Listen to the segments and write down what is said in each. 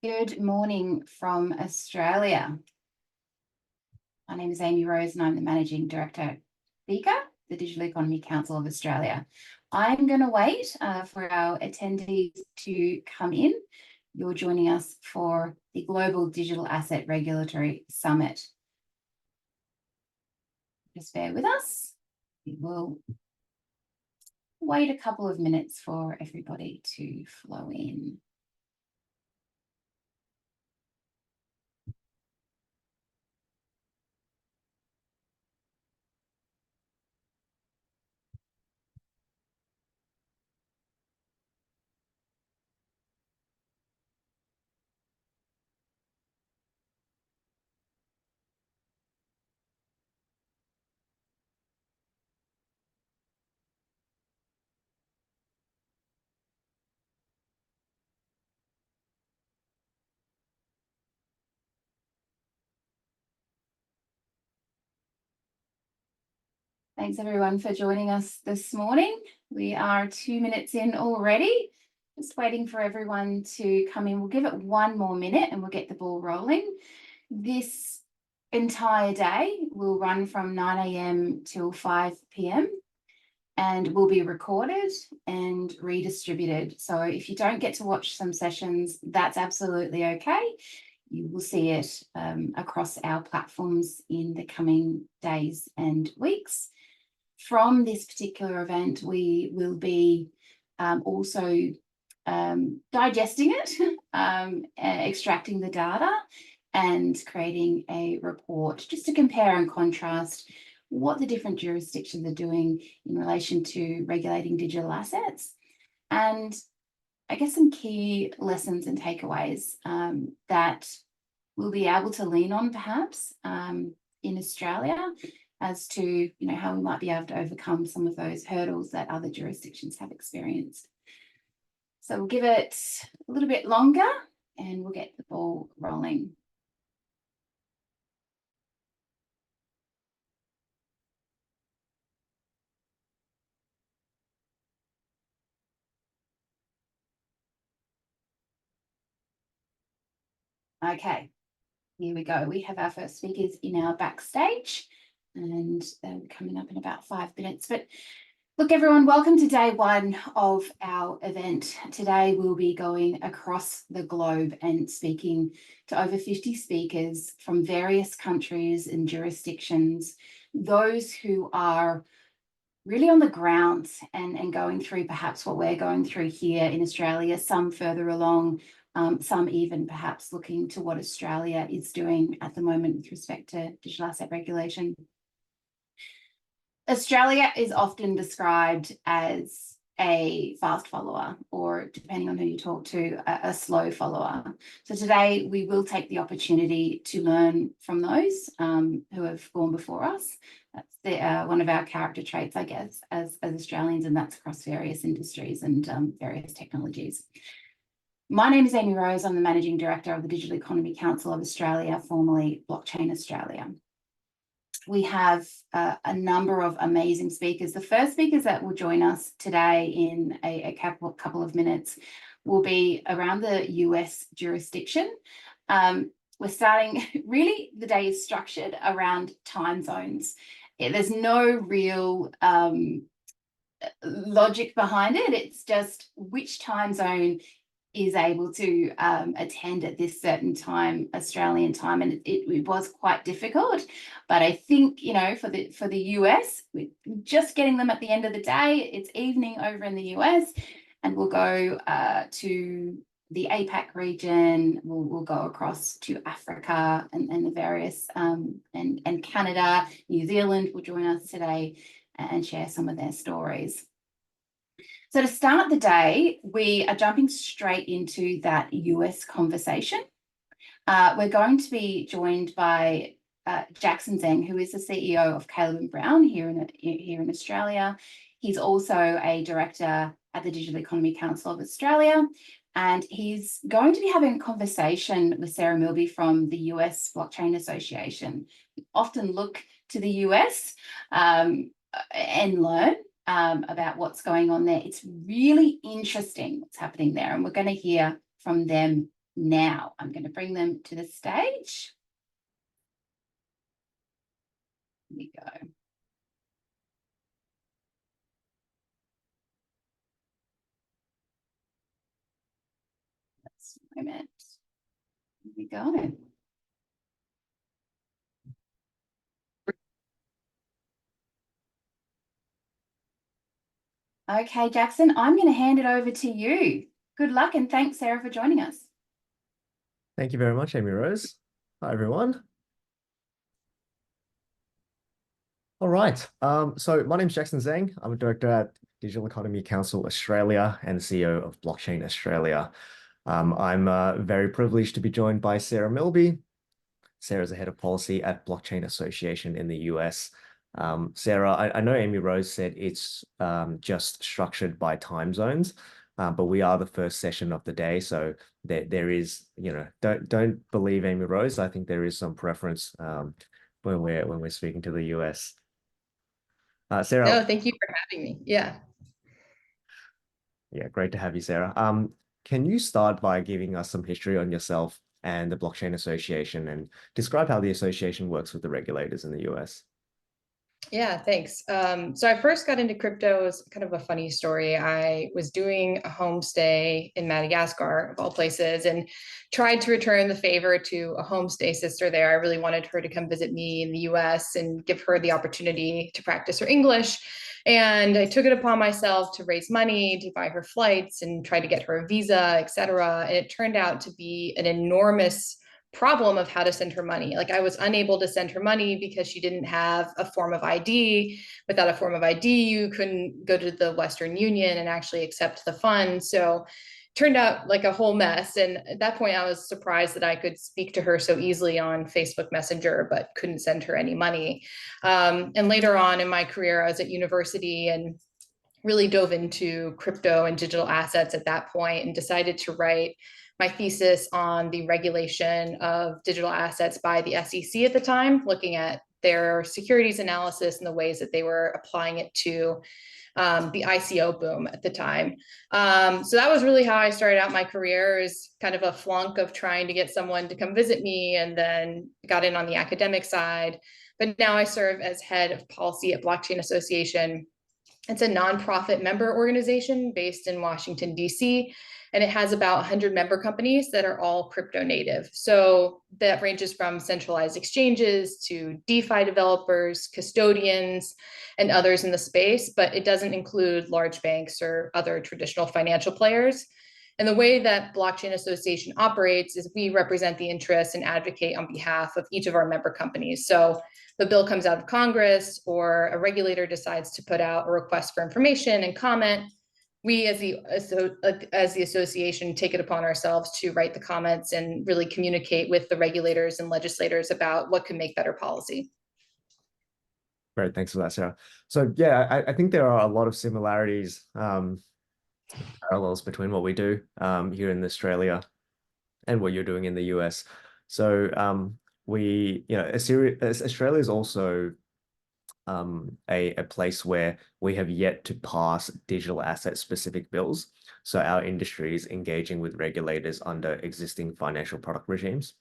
Good morning from Australia. My name is Amy Rose and I'm the Managing Director speaker, the Digital Economy Council of Australia. I'm going to wait for our attendees to come in. You're joining us for the Global Digital Asset Regulatory Summit. Just bear with us. We will wait a couple of minutes for everybody to flow in. Thanks everyone for joining us this morning. We are 2 minutes in already. Just waiting for everyone to come in. We'll give it one more minute and we'll get the ball rolling. This entire day will run from 9 a.m. till 5 p.m. and will be recorded and redistributed. So if you don't get to watch some sessions, that's absolutely okay. You will see it across our platforms in the coming days and weeks. From this particular event, we will be also digesting it, extracting the data and creating a report just to compare and contrast what the different jurisdictions are doing in relation to regulating digital assets. And I guess some key lessons and takeaways that we'll be able to lean on perhaps in Australia as to how we might be able to overcome some of those hurdles that other jurisdictions have experienced. So we'll give it a little bit longer and we'll get the ball rolling. Okay, here we go. We have our first speakers in our backstage and they'll be coming up in about 5 minutes. But look, everyone, welcome to day one of our event. Today, we'll be going across the globe and speaking to over 50 speakers from various countries and jurisdictions, those who are really on the ground and going through perhaps what we're going through here in Australia, some further along, some even perhaps looking to what Australia is doing at the moment with respect to digital asset regulation. Australia is often described as a fast follower, or depending on who you talk to, a slow follower. So today we will take the opportunity to learn from those who have gone before us. That's one of our character traits, I guess, as Australians, and that's across various industries and various technologies. My name is Amy Rose. I'm the Managing Director of the Digital Economy Council of Australia, formerly Blockchain Australia. We have a number of amazing speakers. The first speakers that will join us today in a couple of minutes will be around the US jurisdiction. We're starting, really, the day is structured around time zones. There's no real logic behind it. It's just which time zone is able to attend at this certain time, Australian time, and it was quite difficult. But I think, for the US, we're just getting them at the end of the day. It's evening over in the US, and we'll go to the APAC region. We'll go across to Africa and the various and Canada, New Zealand will join us today and share some of their stories. So to start the day, we are jumping straight into that US conversation. We're going to be joined by Jackson Zeng, who is the CEO of Caleb & Brown here in Australia. He's also a director at the Digital Economy Council of Australia, and he's going to be having a conversation with Sarah Milby from the US Blockchain Association. We often look to the US and learn about what's going on there. It's really interesting what's happening there, and we're going to hear from them now. I'm going to bring them to the stage. Here we go. That's a moment. Here we go. Okay, Jackson, I'm going to hand it over to you. Good luck, and thanks, Sarah, for joining us. Thank you very much, Amy Rose. Hi, everyone. All right. So my name is Jackson Zeng. I'm a director at Digital Economy Council Australia and CEO of Blockchain Australia. I'm very privileged to be joined by Sarah Milby. Sarah's the head of policy at Blockchain Association in the US. Sarah, I know Amy Rose said it's just structured by time zones, but we are the first session of the day, so there is, don't believe Amy Rose. I think there is some preference when we're speaking to the US. Sarah. No, thank you for having me. Yeah. Yeah, great to have you, Sarah. Can you start by giving us some history on yourself and the Blockchain Association and describe how the association works with the regulators in the US? Yeah, thanks. So I first got into crypto as kind of a funny story. I was doing a homestay in Madagascar, of all places, and tried to return the favor to a homestay sister there. I really wanted her to come visit me in the US and give her the opportunity to practice her English. And I took it upon myself to raise money, to buy her flights and try to get her a visa, et cetera. And it turned out to be an enormous problem of how to send her money. Like, I was unable to send her money because she didn't have a form of ID. Without a form of ID, you couldn't go to the Western Union and actually accept the funds. So it turned out like a whole mess. And at that point, I was surprised that I could speak to her so easily on Facebook Messenger, but couldn't send her any money. And later on in my career, I was at university and really dove into crypto and digital assets at that point and decided to write my thesis on the regulation of digital assets by the SEC at the time, looking at their securities analysis and the ways that they were applying it to the ICO boom at the time. So that was really how I started out my career, is kind of a flunk of trying to get someone to come visit me, and then got in on the academic side. But now I serve as head of policy at Blockchain Association. It's a nonprofit member organization based in Washington, D.C., and it has about 100 member companies that are all crypto native. So that ranges from centralized exchanges to DeFi developers, custodians, and others in the space, but it doesn't include large banks or other traditional financial players. And the way that Blockchain Association operates is we represent the interests and advocate on behalf of each of our member companies. So the bill comes out of Congress or a regulator decides to put out a request for information and comment, we as the association take it upon ourselves to write the comments and really communicate with the regulators and legislators about what can make better policy. Great, thanks for that, Sarah. So yeah, I think there are a lot of similarities, parallels between what we do here in Australia and what you're doing in the US. So Australia is also a place where we have yet to pass digital asset specific bills. So our industry is engaging with regulators under existing financial product regimes,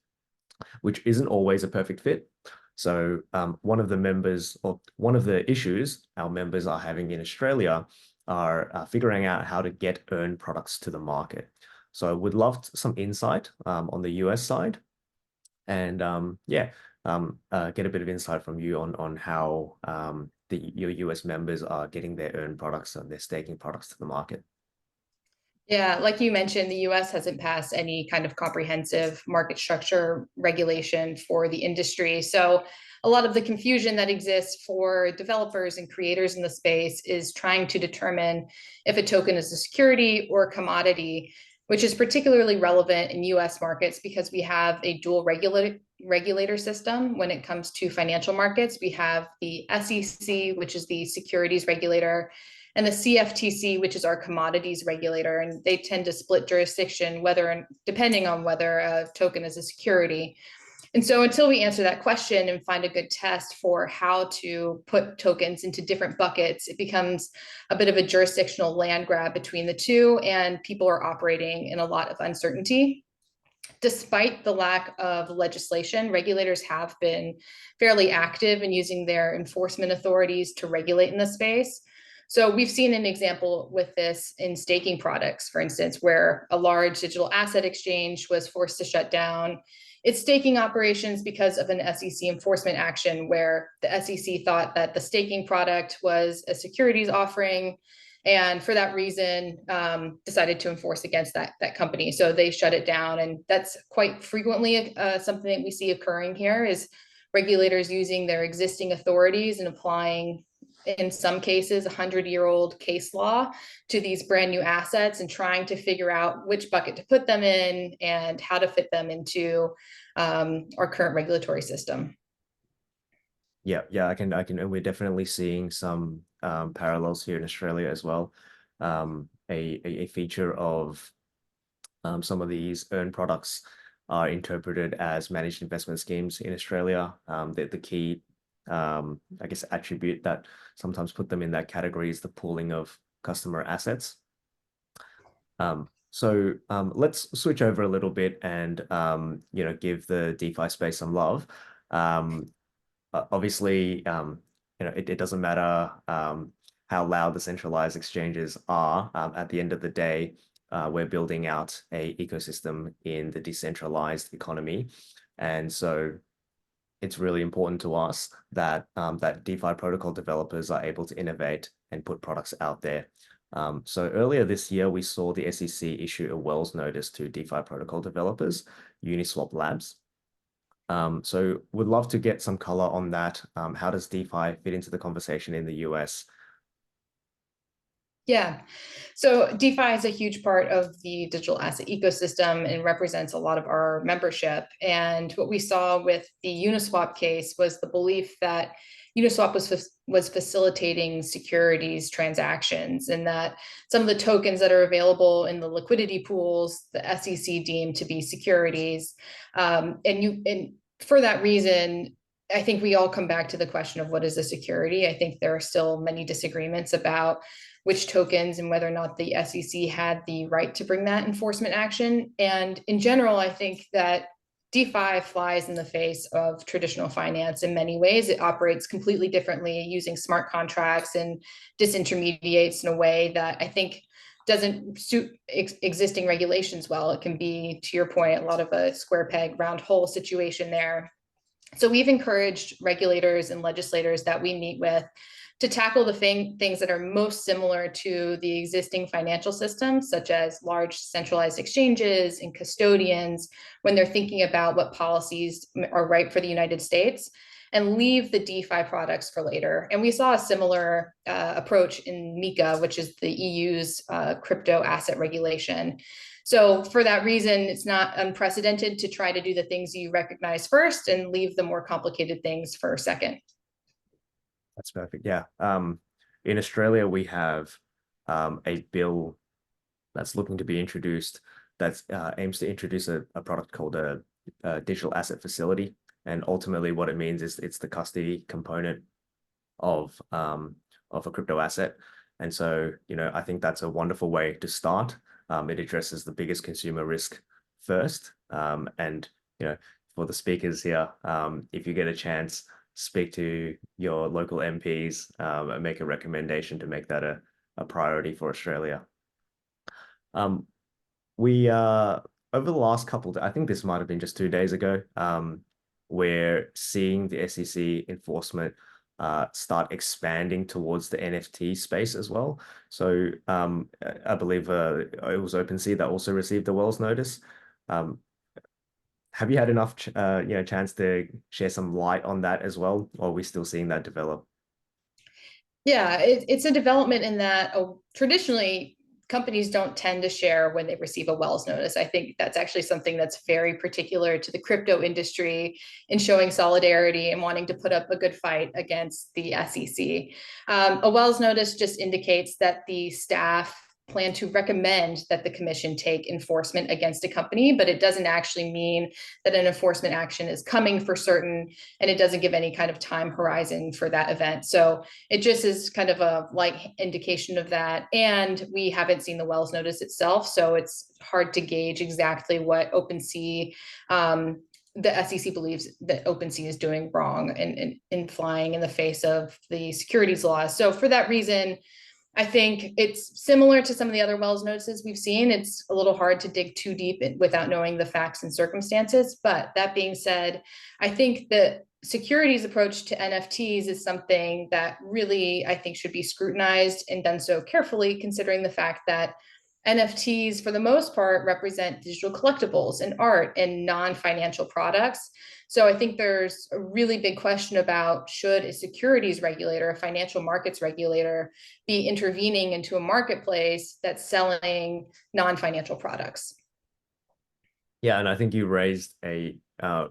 which isn't always a perfect fit. So one of the issues our members are having in Australia are figuring out how to get earned products to the market. So I would love some insight on the US side, and get a bit of insight from you on how your US members are getting their earned products and their staking products to the market. Yeah, like you mentioned, the US hasn't passed any kind of comprehensive market structure regulation for the industry. So a lot of the confusion that exists for developers and creators in the space is trying to determine if a token is a security or a commodity, which is particularly relevant in US markets because we have a dual regulator system when it comes to financial markets. We have the SEC, which is the securities regulator, and the CFTC, which is our commodities regulator, and they tend to split jurisdiction depending on whether a token is a security. And so until we answer that question and find a good test for how to put tokens into different buckets, it becomes a bit of a jurisdictional land grab between the two, and people are operating in a lot of uncertainty. Despite the lack of legislation, regulators have been fairly active in using their enforcement authorities to regulate in the space. So we've seen an example with this in staking products, for instance, where a large digital asset exchange was forced to shut down its staking operations because of an SEC enforcement action where the SEC thought that the staking product was a securities offering, and for that reason decided to enforce against that company. So they shut it down, and that's quite frequently something that we see occurring here is regulators using their existing authorities and applying, in some cases, 100-year-old case law to these brand new assets and trying to figure out which bucket to put them in and how to fit them into our current regulatory system. Yeah, I can, and we're definitely seeing some parallels here in Australia as well. A feature of some of these earn products are interpreted as managed investment schemes in Australia. The key, I guess, attribute that sometimes put them in that category is the pooling of customer assets. So let's switch over a little bit and give the DeFi space some love. Obviously, it doesn't matter how loud the centralized exchanges are. At the end of the day, we're building out an ecosystem in the decentralized economy, and so it's really important to us that that DeFi protocol developers are able to innovate and put products out there. So earlier this year, we saw the SEC issue a Wells notice to DeFi protocol developers, Uniswap Labs. So would love to get some color on that. How does DeFi fit into the conversation in the US? Yeah, so DeFi is a huge part of the digital asset ecosystem and represents a lot of our membership. And what we saw with the Uniswap case was the belief that Uniswap was facilitating securities transactions, and that some of the tokens that are available in the liquidity pools, the SEC deemed to be securities. And for that reason, I think we all come back to the question of what is a security. I think there are still many disagreements about which tokens and whether or not the SEC had the right to bring that enforcement action. And in general, I think that DeFi flies in the face of traditional finance in many ways. It operates completely differently using smart contracts and disintermediates in a way that I think doesn't suit existing regulations well. It can be, to your point, a lot of a square peg, round hole situation there. So we've encouraged regulators and legislators that we meet with to tackle the things that are most similar to the existing financial systems, such as large centralized exchanges and custodians, when they're thinking about what policies are right for the United States, and leave the DeFi products for later. And we saw a similar approach in MiCA, which is the EU's crypto asset regulation. So for that reason, it's not unprecedented to try to do the things you recognize first and leave the more complicated things for a second. That's perfect. Yeah. In Australia, we have a bill that's looking to be introduced that aims to introduce a product called a digital asset facility. And ultimately what it means is it's the custody component of a crypto asset. And so, I think that's a wonderful way to start. It addresses the biggest consumer risk first. And, for the speakers here, if you get a chance, speak to your local MPs and make a recommendation to make that a priority for Australia. We over the last couple, I think this might have been just 2 days ago, we're seeing the SEC enforcement start expanding towards the NFT space as well. So I believe it was OpenSea that also received the Wells notice. Have you had enough chance to share some light on that as well, or are we still seeing that develop? Yeah, it's a development in that traditionally companies don't tend to share when they receive a Wells notice. I think that's actually something that's very particular to the crypto industry in showing solidarity and wanting to put up a good fight against the SEC. A Wells notice just indicates that the staff plan to recommend that the commission take enforcement against a company, but it doesn't actually mean that an enforcement action is coming for certain, and it doesn't give any kind of time horizon for that event. So it just is kind of a light indication of that. And we haven't seen the Wells notice itself, so it's hard to gauge exactly what OpenSea, the SEC believes that OpenSea is doing wrong and flying in the face of the securities laws. So for that reason, I think it's similar to some of the other Wells notices we've seen. It's a little hard to dig too deep without knowing the facts and circumstances. But that being said, I think the securities approach to NFTs is something that really, I think, should be scrutinized and done so carefully, considering the fact that NFTs, for the most part, represent digital collectibles and art and non-financial products. So I think there's a really big question about, should a securities regulator, a financial markets regulator, be intervening into a marketplace that's selling non-financial products? Yeah, and I think you raised a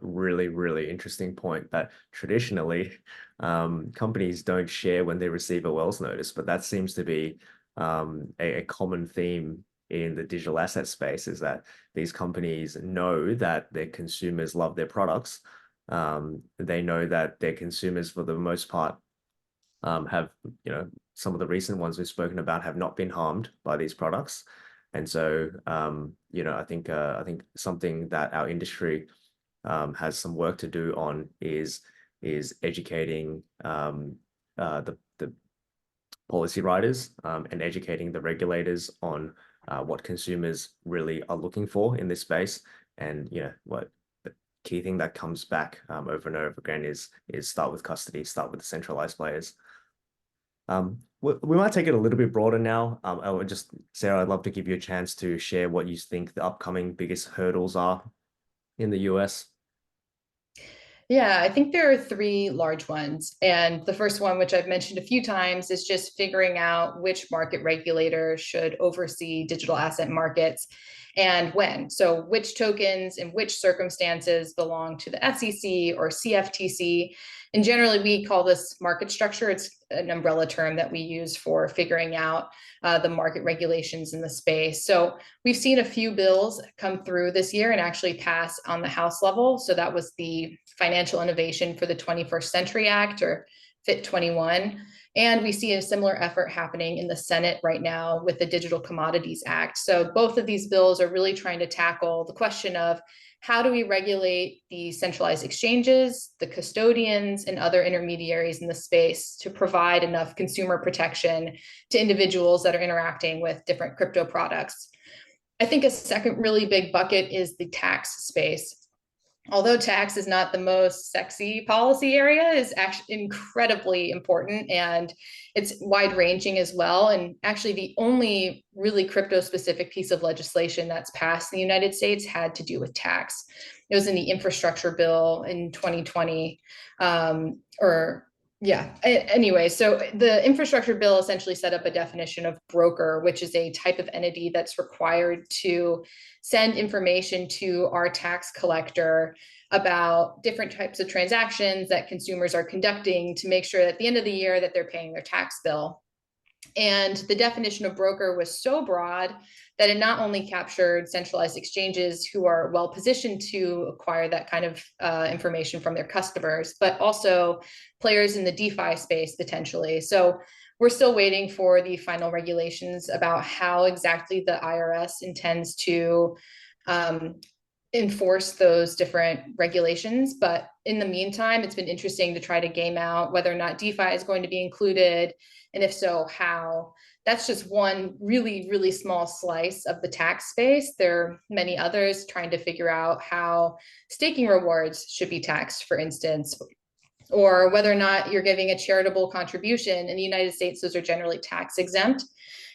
really, really interesting point that traditionally companies don't share when they receive a Wells notice, but that seems to be a common theme in the digital asset space, is that these companies know that their consumers love their products. They know that their consumers, for the most part, have, some of the recent ones we've spoken about have not been harmed by these products. And so, I think something that our industry has some work to do on is educating the policy writers and educating the regulators on what consumers really are looking for in this space. And what the key thing that comes back over and over again is start with custody, start with the centralized players. We might take it a little bit broader now. I would just, Sarah, I'd love to give you a chance to share what you think the upcoming biggest hurdles are in the US. Yeah, I think there are three large ones. And the first one, which I've mentioned a few times, is just figuring out which market regulator should oversee digital asset markets and when. So which tokens and which circumstances belong to the SEC or CFTC. And generally, we call this market structure. It's an umbrella term that we use for figuring out the market regulations in the space. So we've seen a few bills come through this year and actually pass on the House level. So that was the Financial Innovation for the 21st Century Act, or FIT 21. And we see a similar effort happening in the Senate right now with the Digital Commodities Act. So both of these bills are really trying to tackle the question of, how do we regulate the centralized exchanges, the custodians, and other intermediaries in the space to provide enough consumer protection to individuals that are interacting with different crypto products? I think a second really big bucket is the tax space. Although tax is not the most sexy policy area, is actually incredibly important, and it's wide ranging as well. And actually the only really crypto specific piece of legislation that's passed in the United States had to do with tax. It was in the infrastructure bill in 2020, anyway, so the infrastructure bill essentially set up a definition of broker, which is a type of entity that's required to send information to our tax collector about different types of transactions that consumers are conducting to make sure at the end of the year that they're paying their tax bill. And the definition of broker was so broad that it not only captured centralized exchanges who are well positioned to acquire that kind of information from their customers, but also players in the DeFi space potentially. So we're still waiting for the final regulations about how exactly the IRS intends to enforce those different regulations. But in the meantime, it's been interesting to try to game out whether or not DeFi is going to be included, and if so, how. That's just one really, really small slice of the tax space. There are many others trying to figure out how staking rewards should be taxed, for instance, or whether or not you're giving a charitable contribution. In the United States, those are generally tax exempt.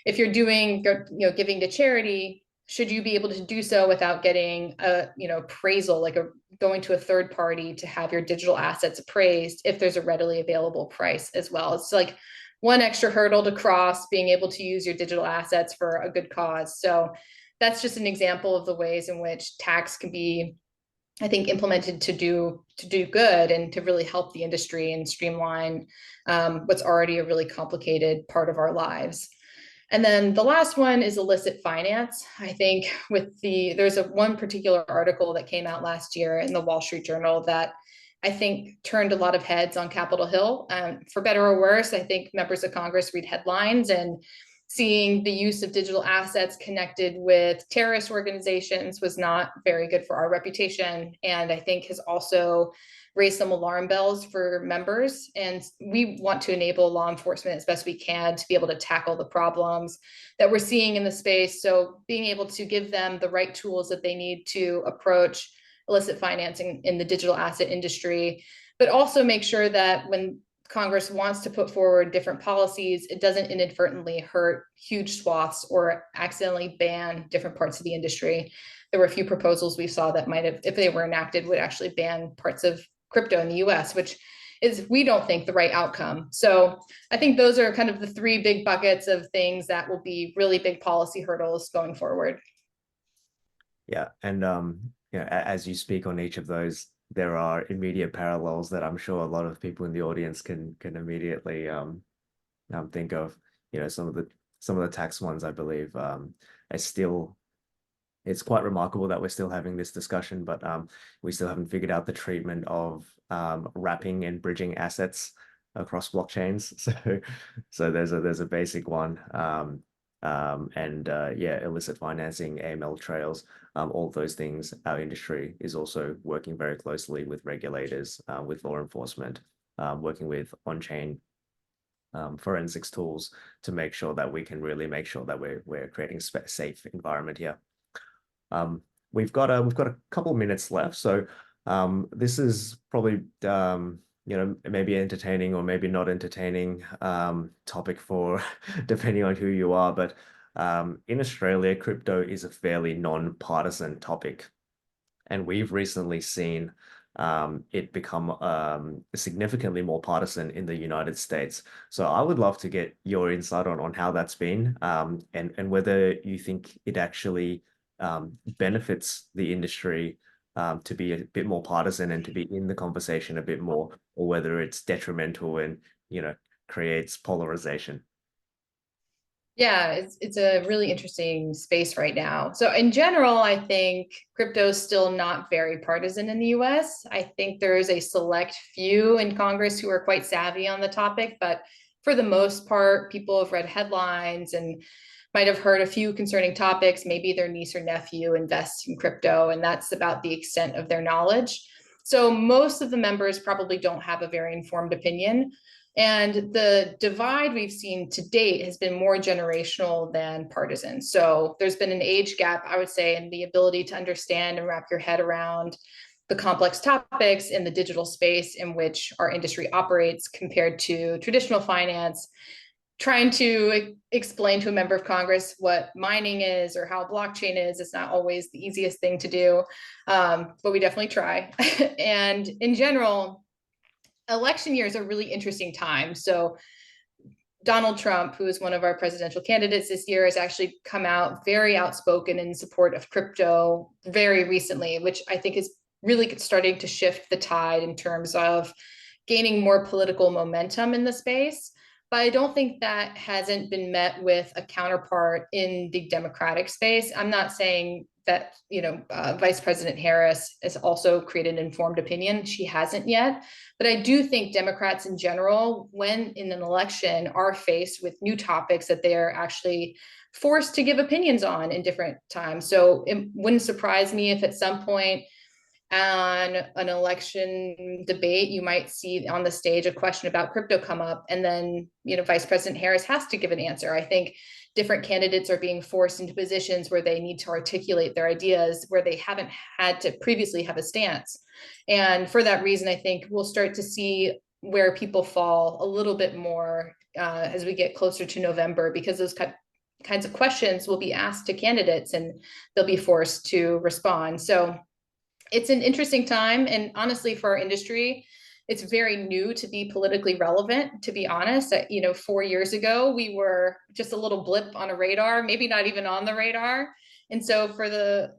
If you're doing, giving to charity, should you be able to do so without getting a, appraisal, like going to a third party to have your digital assets appraised if there's a readily available price as well? It's like one extra hurdle to cross, being able to use your digital assets for a good cause. So that's just an example of the ways in which tax can be, I think, implemented to do good and to really help the industry and streamline what's already a really complicated part of our lives. And then the last one is illicit finance. I think there's one particular article that came out last year in the Wall Street Journal that I think turned a lot of heads on Capitol Hill. For better or worse, I think members of Congress read headlines, and seeing the use of digital assets connected with terrorist organizations was not very good for our reputation. And I think has also raised some alarm bells for members. And we want to enable law enforcement as best we can to be able to tackle the problems that we're seeing in the space. So being able to give them the right tools that they need to approach illicit financing in the digital asset industry, but also make sure that when Congress wants to put forward different policies, it doesn't inadvertently hurt huge swaths or accidentally ban different parts of the industry. There were a few proposals we saw that might have, if they were enacted, would actually ban parts of crypto in the US, which is, we don't think, the right outcome. So I think those are kind of the three big buckets of things that will be really big policy hurdles going forward. Yeah, and as you speak on each of those, there are immediate parallels that I'm sure a lot of people in the audience can immediately think of. Some of the tax ones, I believe, are still. It's quite remarkable that we're still having this discussion, but we still haven't figured out the treatment of wrapping and bridging assets across blockchains. So there's a basic one, illicit financing, AML trails, all of those things. Our industry is also working very closely with regulators, with law enforcement, working with on-chain forensics tools to make sure that we can really make sure that we're creating a safe environment here. We've got a couple minutes left, so this is probably maybe entertaining or maybe not entertaining topic for depending on who you are, but in Australia, crypto is a fairly non-partisan topic, and we've recently seen it become significantly more partisan in the United States. So I would love to get your insight on how that's been, and whether you think it actually benefits the industry to be a bit more partisan and to be in the conversation a bit more, or whether it's detrimental and creates polarization. Yeah, it's a really interesting space right now. So in general, I think crypto is still not very partisan in the US. I think there is a select few in Congress who are quite savvy on the topic, but for the most part, people have read headlines and might have heard a few concerning topics. Maybe their niece or nephew invests in crypto, and that's about the extent of their knowledge. So most of the members probably don't have a very informed opinion. And the divide we've seen to date has been more generational than partisan. So there's been an age gap, I would say, in the ability to understand and wrap your head around the complex topics in the digital space in which our industry operates compared to traditional finance. Trying to explain to a member of Congress what mining is or how blockchain is not always the easiest thing to do, but we definitely try. And in general, election year is a really interesting time. So Donald Trump, who is one of our presidential candidates this year, has actually come out very outspoken in support of crypto very recently, which I think is really starting to shift the tide in terms of gaining more political momentum in the space. But I don't think that hasn't been met with a counterpart in the Democratic space. I'm not saying that Vice President Harris has also created an informed opinion. She hasn't yet. But I do think Democrats in general, when in an election, are faced with new topics that they are actually forced to give opinions on in different times. So it wouldn't surprise me if at some point on an election debate, you might see on the stage a question about crypto come up, and then Vice President Harris has to give an answer. I think different candidates are being forced into positions where they need to articulate their ideas where they haven't had to previously have a stance. And for that reason, I think we'll start to see where people fall a little bit more as we get closer to November, because those kinds of questions will be asked to candidates and they'll be forced to respond. So it's an interesting time. And honestly, for our industry, it's very new to be politically relevant, to be honest. 4 years ago, we were just a little blip on a radar, maybe not even on the radar. And so for the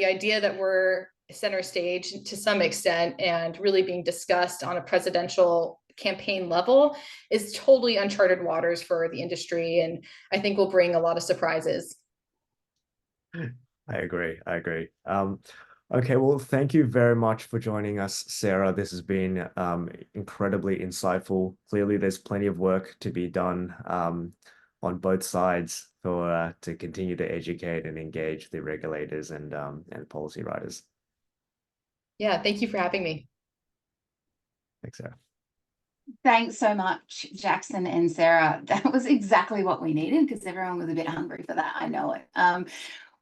idea that we're center stage to some extent and really being discussed on a presidential campaign level is totally uncharted waters for the industry, and I think will bring a lot of surprises. I agree. Okay, well, thank you very much for joining us, Sarah. This has been incredibly insightful. Clearly, there's plenty of work to be done on both sides for to continue to educate and engage the regulators and policy writers. Yeah, thank you for having me. Thanks, Sarah. Thanks so much, Jackson and Sarah. That was exactly what we needed because everyone was a bit hungry for that. I know it.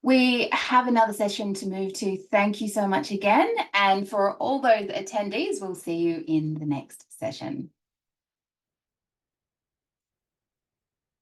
We have another session to move to. Thank you so much again. And for all those attendees, we'll see you in the next session.